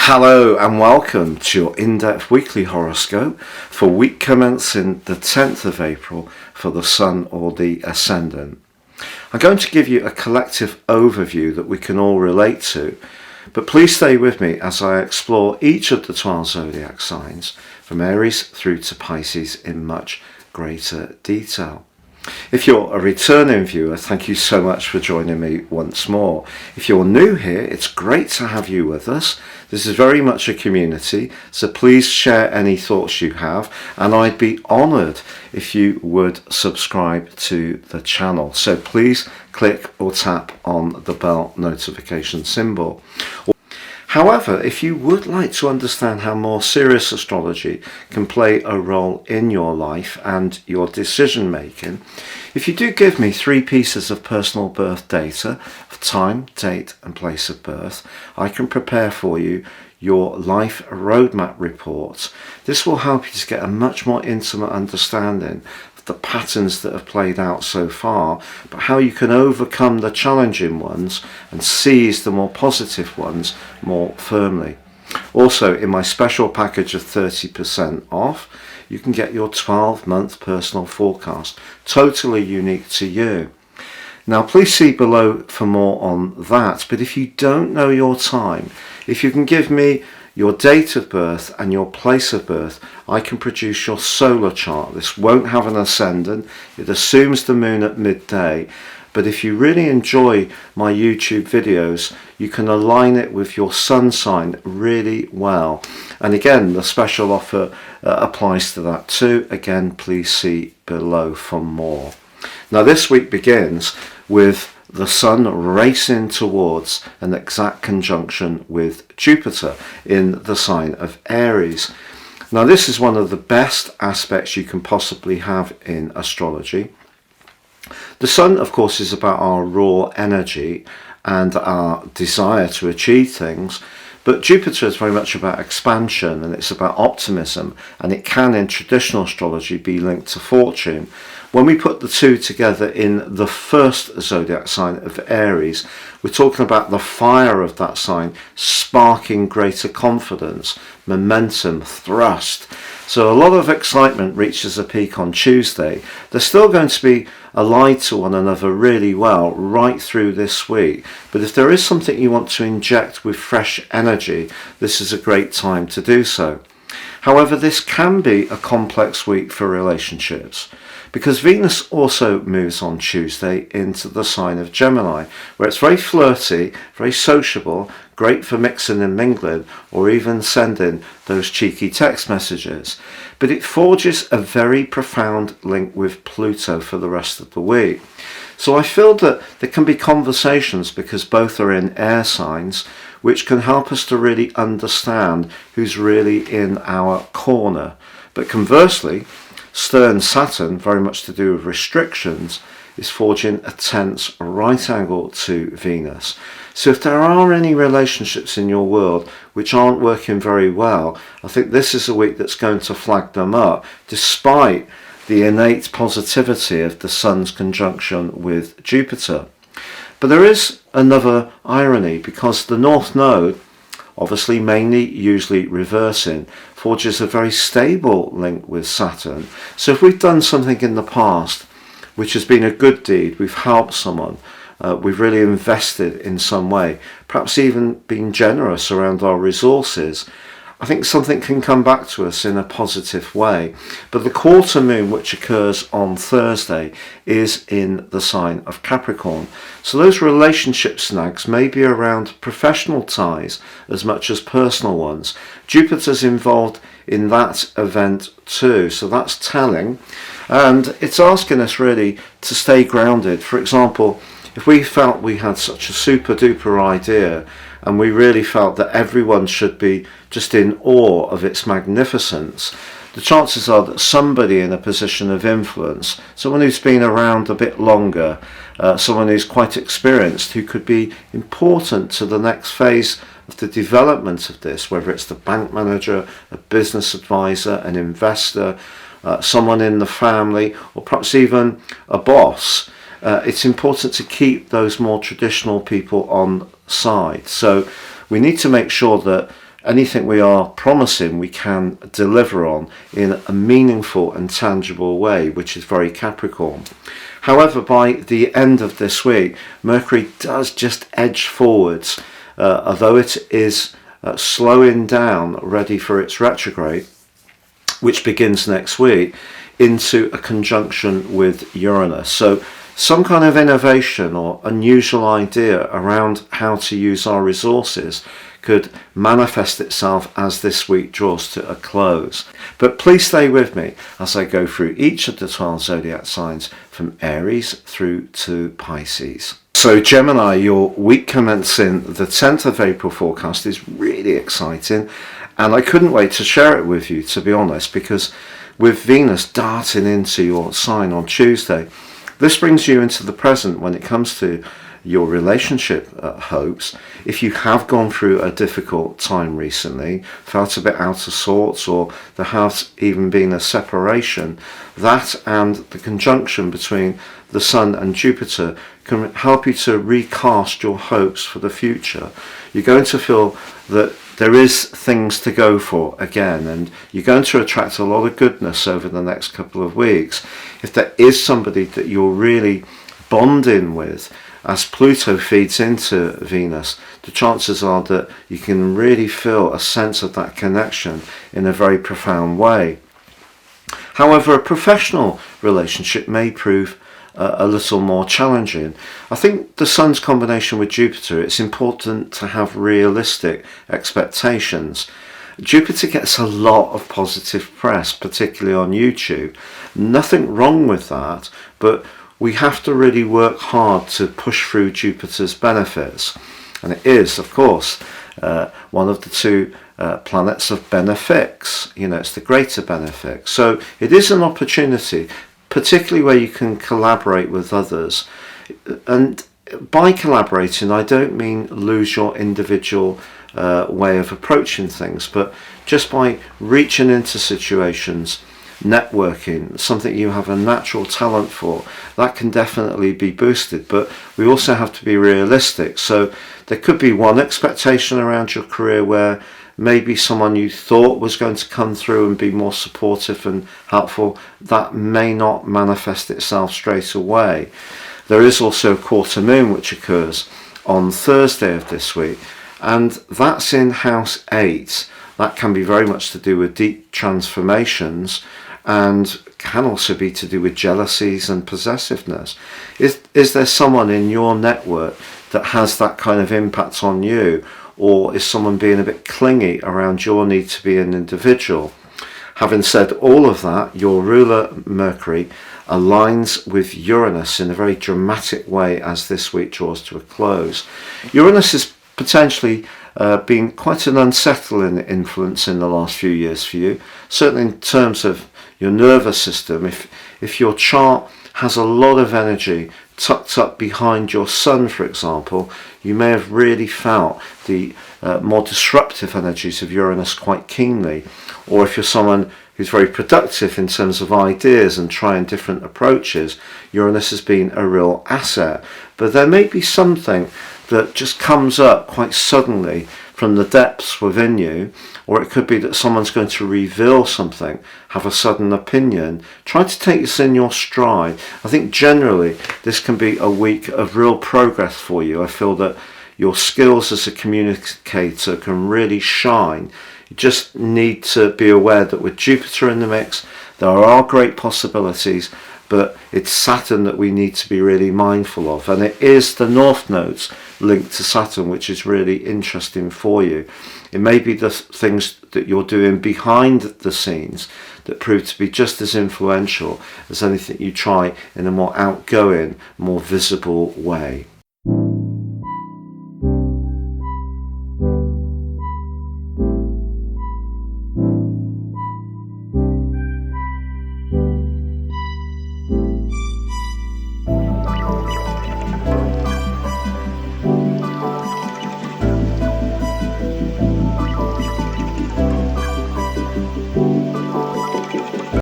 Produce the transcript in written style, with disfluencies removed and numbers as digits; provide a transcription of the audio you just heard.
Hello and welcome to your in-depth weekly horoscope for week commencing the 10th of April for the Sun or the Ascendant. I'm going to give you a collective overview that we can all relate to, but please stay with me as I explore each of the 12 zodiac signs from Aries through to Pisces in much greater detail. If you're a returning viewer, thank you so much for joining me once more. If you're new here, it's great to have you with us. This is very much a community, so please share any thoughts you have, and I'd be honoured if you would subscribe to the channel. So please click or tap on the bell notification symbol. However, if you would like to understand how more serious astrology can play a role in your life and your decision making, if you do give me 3 pieces of personal birth data of time, date and place of birth, I can prepare for you your life roadmap report. This will help you to get a much more intimate understanding the patterns that have played out so far, but how you can overcome the challenging ones and seize the more positive ones more firmly. Also, in my special package of 30% off, you can get your 12-month personal forecast, totally unique to you. Now please see below for more on that, but if you don't know your time, if you can give me your date of birth and your place of birth, I can produce your solar chart. This won't have an ascendant, it assumes the moon at midday, but if you really enjoy my YouTube videos, you can align it with your sun sign really well. And again, the special offer applies to that too. Again, please see below for more. Now this week begins with the Sun racing towards an exact conjunction with Jupiter in the sign of Aries. Now this is one of the best aspects you can possibly have in astrology. The Sun, of course, is about our raw energy and our desire to achieve things, but Jupiter is very much about expansion and it's about optimism, and it can in traditional astrology be linked to fortune. When we put the two together in the first zodiac sign of Aries, we're talking about the fire of that sign sparking greater confidence, momentum, thrust. So a lot of excitement reaches a peak on Tuesday. They're still going to be allied to one another really well right through this week. But if there is something you want to inject with fresh energy, this is a great time to do so. However, this can be a complex week for relationships, because Venus also moves on Tuesday into the sign of Gemini, where it's very flirty, very sociable, great for mixing and mingling, or even sending those cheeky text messages. But it forges a very profound link with Pluto for the rest of the week. So I feel that there can be conversations, because both are in air signs, which can help us to really understand who's really in our corner. But conversely, stern Saturn, very much to do with restrictions, is forging a tense right angle to Venus. So if there are any relationships in your world which aren't working very well, I think this is a week that's going to flag them up, despite the innate positivity of the Sun's conjunction with Jupiter. But there is another irony, because the North Node, obviously mainly usually reversing, forges a very stable link with Saturn. So if we've done something in the past which has been a good deed, we've helped someone, we've really invested in some way, perhaps even been generous around our resources, I think something can come back to us in a positive way. But the quarter moon, which occurs on Thursday, is in the sign of Capricorn. So those relationship snags may be around professional ties as much as personal ones. Jupiter's involved in that event too, so that's telling. And it's asking us really to stay grounded. For example, if we felt we had such a super duper idea and we really felt that everyone should be just in awe of its magnificence, the chances are that somebody in a position of influence, someone who's been around a bit longer, someone who's quite experienced, who could be important to the next phase of the development of this, whether it's the bank manager, a business advisor, an investor, someone in the family, or perhaps even a boss. It's important to keep those more traditional people on side. So we need to make sure that anything we are promising we can deliver on in a meaningful and tangible way, which is very Capricorn. However, by the end of this week, Mercury does just edge forwards, although it is slowing down, ready for its retrograde, which begins next week, into a conjunction with Uranus. So some kind of innovation or unusual idea around how to use our resources could manifest itself as this week draws to a close. But please stay with me as I go through each of the 12 zodiac signs from Aries through to Pisces. So Gemini, your week commencing the 10th of April forecast is really exciting, and I couldn't wait to share it with you, to be honest, because with Venus darting into your sign on Tuesday, this brings you into the present when it comes to your relationship hopes. If you have gone through a difficult time recently, felt a bit out of sorts, or there has even been a separation, that and the conjunction between the Sun and Jupiter can help you to recast your hopes for the future. You're going to feel that there is things to go for again, and you're going to attract a lot of goodness over the next couple of weeks. If there is somebody that you're really bonding with, as Pluto feeds into Venus, the chances are that you can really feel a sense of that connection in a very profound way. However, a professional relationship may prove a little more challenging. I think the Sun's combination with Jupiter, it's important to have realistic expectations. Jupiter gets a lot of positive press, particularly on YouTube. Nothing wrong with that, but we have to really work hard to push through Jupiter's benefits. And it is, of course, one of the two planets of benefics. You know, it's the greater benefic. So it is an opportunity, particularly where you can collaborate with others. And by collaborating, I don't mean lose your individual way of approaching things, but just by reaching into situations, networking, something you have a natural talent for, that can definitely be boosted. But we also have to be realistic. So there could be one expectation around your career where maybe someone you thought was going to come through and be more supportive and helpful, that may not manifest itself straight away. There is also a quarter moon which occurs on Thursday of this week, and that's in house 8. That can be very much to do with deep transformations, and can also be to do with jealousies and possessiveness. Is there someone in your network that has that kind of impact on you? Or is someone being a bit clingy around your need to be an individual? Having said all of that, your ruler Mercury aligns with Uranus in a very dramatic way as this week draws to a close. Uranus has potentially been quite an unsettling influence in the last few years for you, certainly in terms of your nervous system. If your chart has a lot of energy tucked up behind your sun, for example, you may have really felt the more disruptive energies of Uranus quite keenly. Or if you're someone who's very productive in terms of ideas and trying different approaches, Uranus has been a real asset. But there may be something that just comes up quite suddenly from the depths within you, or it could be that someone's going to reveal something, have a sudden opinion. Try to take this in your stride. I think generally this can be a week of real progress for you. I feel that your skills as a communicator can really shine. You just need to be aware that with Jupiter in the mix, there are great possibilities, but it's Saturn that we need to be really mindful of. And it is the North nodes linked to Saturn, which is really interesting for you. It may be the things that you're doing behind the scenes that prove to be just as influential as anything you try in a more outgoing, more visible way.